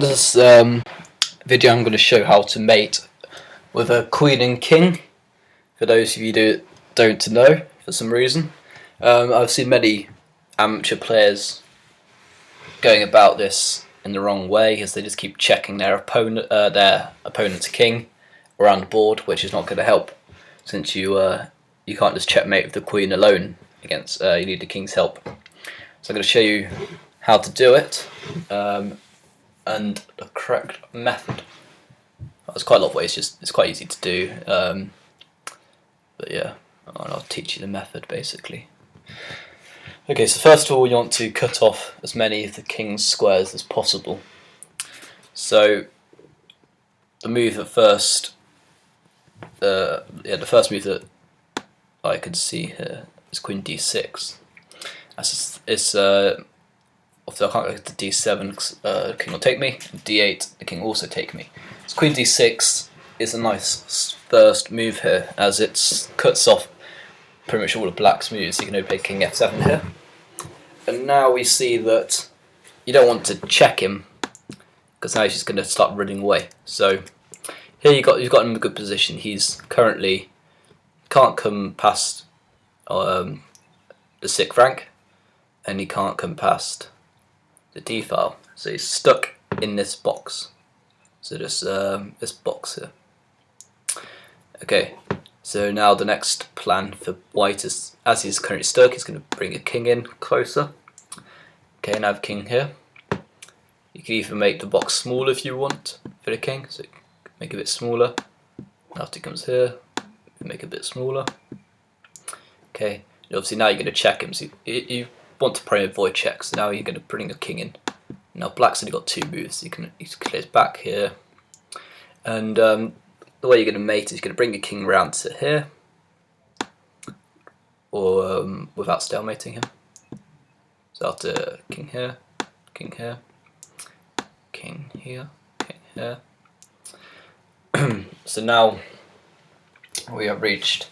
This video I'm going to show how to mate with a queen and king. For those of you who don't know, for some reason, I've seen many amateur players going about this in the wrong way, as they just keep checking their opponent's king around the board, which is not going to help, since you can't just checkmate with the queen alone against. You need the king's help. So I'm going to show you how to do it. And the correct method. There's quite a lot of ways, it's quite easy to do, but yeah, I'll teach you the method basically. Okay, so first of all you want to cut off as many of the king's squares as possible. So the move at first, the first move that I could see here is queen d6. Obviously I can't go to d7 because the king will take me, and d8 the king will also take me. So queen d6 is a nice first move here, as it cuts off pretty much all of black's moves. You can only play king f7 here. And now we see that you don't want to check him, because now he's just going to start running away. So here you've got him in a good position. He's currently can't come past the 6th rank, and he can't come past the D file, so he's stuck in this box. So just this box here. Okay, so now the next plan for white is, as he's currently stuck, he's going to bring a king in closer. Okay, now I have king here. You can even make the box smaller if you want for the king, so make it a bit smaller. After he comes here, make it a bit smaller. Okay, and obviously now you're going to check him. So you want to probably avoid checks, so now you're going to bring a king in. Now black's only got 2 moves, so you can clear his back here, and the way you're going to mate is you're going to bring the king round to here, or without stalemating him. So after king here, king here, king here, king here. So now we have reached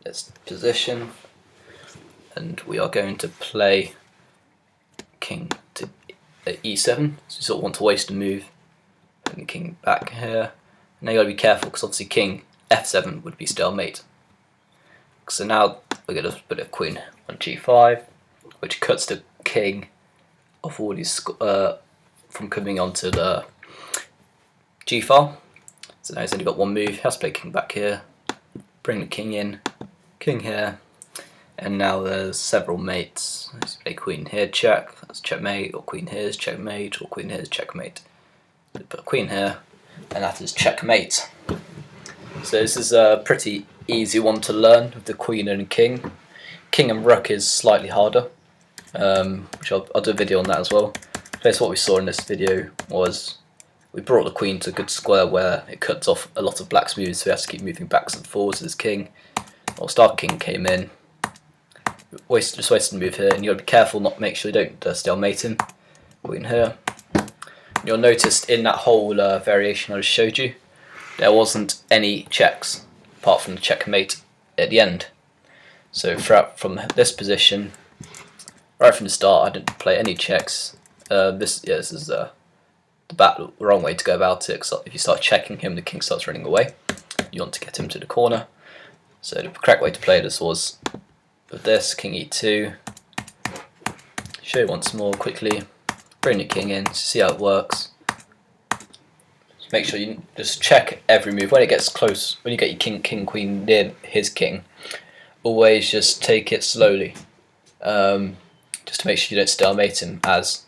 this position, and we are going to play king to e7, so you sort of want to waste a move. Bring the king back here. Now you got to be careful, because obviously king f7 would be stalemate. So now we're going to put a queen on g5, which cuts the king off all these from coming onto the g file. So now he's only got 1 move. He has to play king back here, bring the king in, king here. And now there's several mates. Let's play queen here, check, that's checkmate, or queen here is checkmate, or queen here is checkmate. Put a queen here, and that is checkmate. So this is a pretty easy one to learn with the queen and king. King and rook is slightly harder, which I'll do a video on that as well. So what we saw in this video was we brought the queen to a good square where it cuts off a lot of black's moves, so he has to keep moving backwards and forwards as his king. Or star king came in. Just wasted a move here, and you got to be careful not make sure you don't stalemate him. Queen here. You'll notice in that whole variation I just showed you, there wasn't any checks apart from the checkmate at the end. So from this position, right from the start, I didn't play any checks. This is the wrong way to go about it, because if you start checking him, the king starts running away. You want to get him to the corner. So the correct way to play this was with this, king e2, show you once more quickly, bring the king in, see how it works. Just make sure you just check every move. When it gets close, when you get your king, queen near his king, always just take it slowly, just to make sure you don't stalemate him, as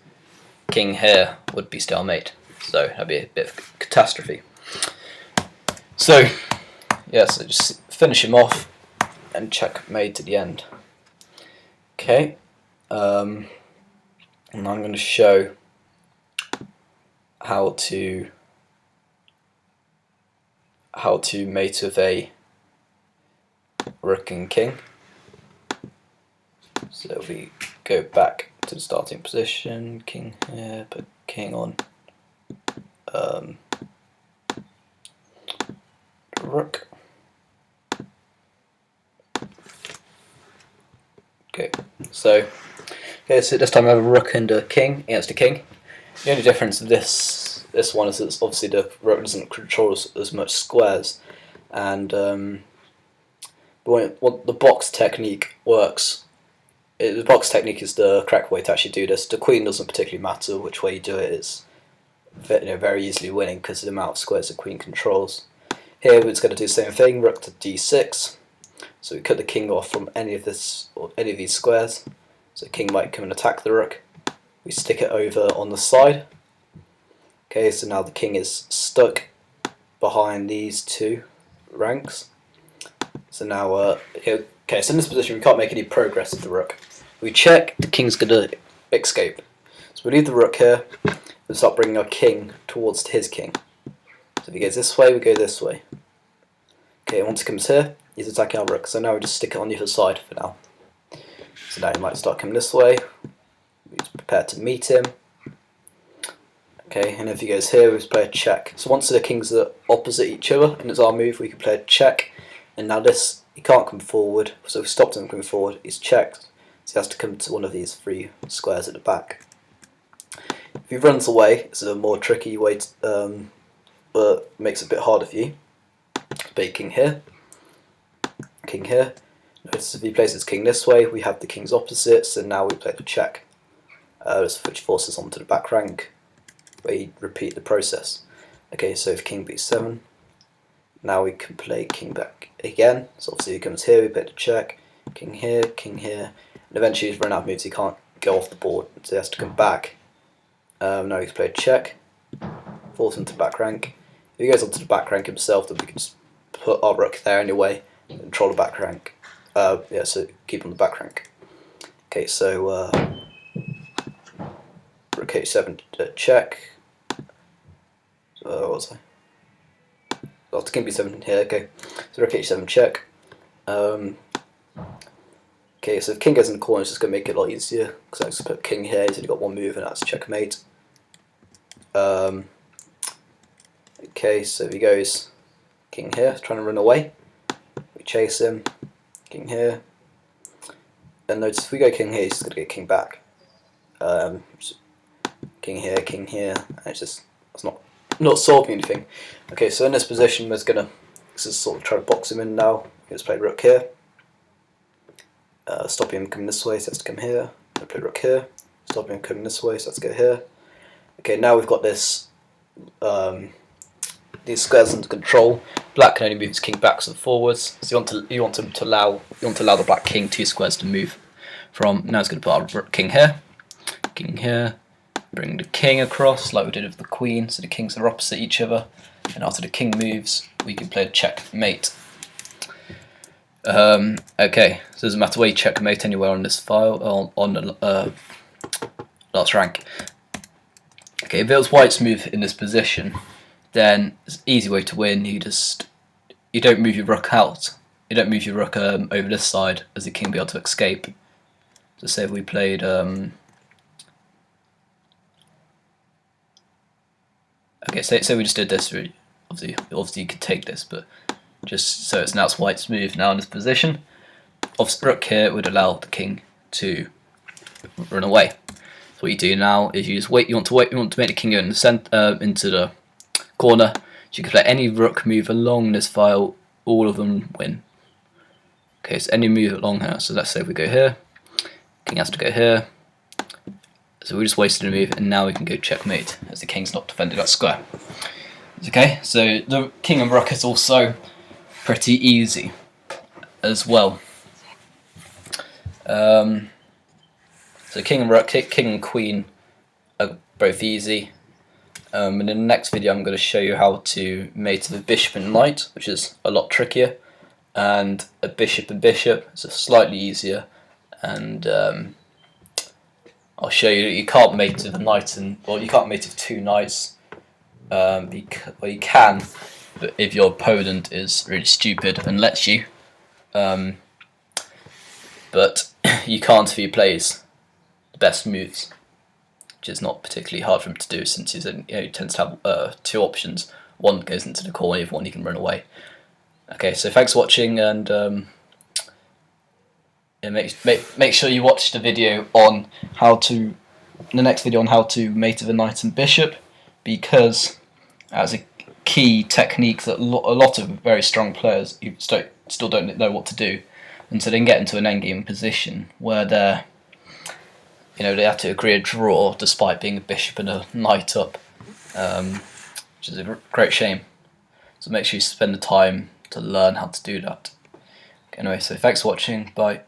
king here would be stalemate, so that'd be a bit of a catastrophe. So yeah, so just finish him off and checkmate at the end. Okay, and I'm going to show how to mate with a rook and king. So we go back to the starting position, king here, put king on rook. Okay, so this time I have a rook and a king against a king. The only difference of this this one is obviously the rook doesn't control as much squares, and what the box technique works. The box technique is the correct way to actually do this. The queen doesn't particularly matter which way you do it. It's very easily winning because of the amount of squares the queen controls. Here we're just going to do the same thing. Rook to d6. So we cut the king off from any of these squares. So the king might come and attack the rook. We stick it over on the side. Okay, so now the king is stuck behind these two ranks. So now, okay, so in this position we can't make any progress with the rook. We check, the king's going to escape. So we leave the rook here, and start bringing our king towards his king. So if he goes this way, we go this way. Okay, and once he comes here, he's attacking our rook. So now we just stick it on the other side for now. So now he might start coming this way. We're prepared to meet him. Okay, and if he goes here, we just play a check. So once the kings are opposite each other, and it's our move, we can play a check. And now this, he can't come forward, so we stopped him coming forward. He's checked, so he has to come to one of these 3 squares at the back. If he runs away, it's a more tricky way, but makes it a bit harder for you. Play king here, king here. Notice if he plays his king this way, we have the kings opposites, and now we play the check, which forces onto the back rank, where you repeat the process. Okay, so if king b7, now we can play king back again. So obviously he comes here, we play the check, king here, and eventually he's run out of moves, he can't go off the board, so he has to come back. Now he can play a check, force him to back rank. If he goes onto the back rank himself, then we can just put our rook there anyway and control the back rank. Yeah, so keep on the back rank. Okay, so rook h7 check. What was I? Oh, it's king b7 here. Okay, so rook h7 check. Okay, so if king goes in the corner, it's just going to make it a lot easier because I just put king here. He's only got 1 move, and that's checkmate. Okay, so if he goes king here, trying to run away, we chase him. King here, and notice if we go king here, he's just going to get king back. King here, and it's not solving anything. Okay, so in this position, this is sort of try to box him in now. Let's play rook here. Stop him coming this way, so let's come here. We'll play rook here. Stop him coming this way, so let's go here. Okay, now we've got this these squares under control. Black can only move his king backwards and forwards. So you want to allow the black king 2 squares to move from. Now it's going to put our king here, bring the king across like we did with the queen, so the kings are opposite each other. And after the king moves, we can play a checkmate. Okay, so it doesn't matter where you checkmate anywhere on this file on the last rank. Okay, if it was white's move in this position, then it's an easy way to win. You don't move your rook out. You don't move your rook over this side, as the king will be able to escape. So say if we played okay, say we just did this. Obviously you could take this, but just so now it's white's move now in this position. Obviously rook here would allow the king to run away. So what you do now is you just wait. You want to make the king go in the into the corner. So you can play any rook move along this file, all of them win. Okay, so any move along here. So let's say if we go here, king has to go here. So we just wasted a move, and now we can go checkmate as the king's not defended that square. Okay, so the king and rook is also pretty easy as well. So king and rook, king and queen are both easy. And in the next video I'm going to show you how to mate with a bishop and knight, which is a lot trickier, and a bishop and bishop is slightly easier. And I'll show you that you can't mate with a knight you can't mate with 2 knights. Well, you can, but if your opponent is really stupid and lets you. But you can't if he plays the best moves, which is not particularly hard for him to do, since he tends to have 2 options. One goes into the corner, the other one he can run away. Okay, so thanks for watching, and make sure you watch the video on the next video on how to mate with a knight and bishop, because as a key technique that a lot of very strong players still don't know what to do, and so they can get into an endgame position where they have to agree a draw despite being a bishop and a knight up, which is a great shame. So make sure you spend the time to learn how to do that. Anyway, so thanks for watching. Bye.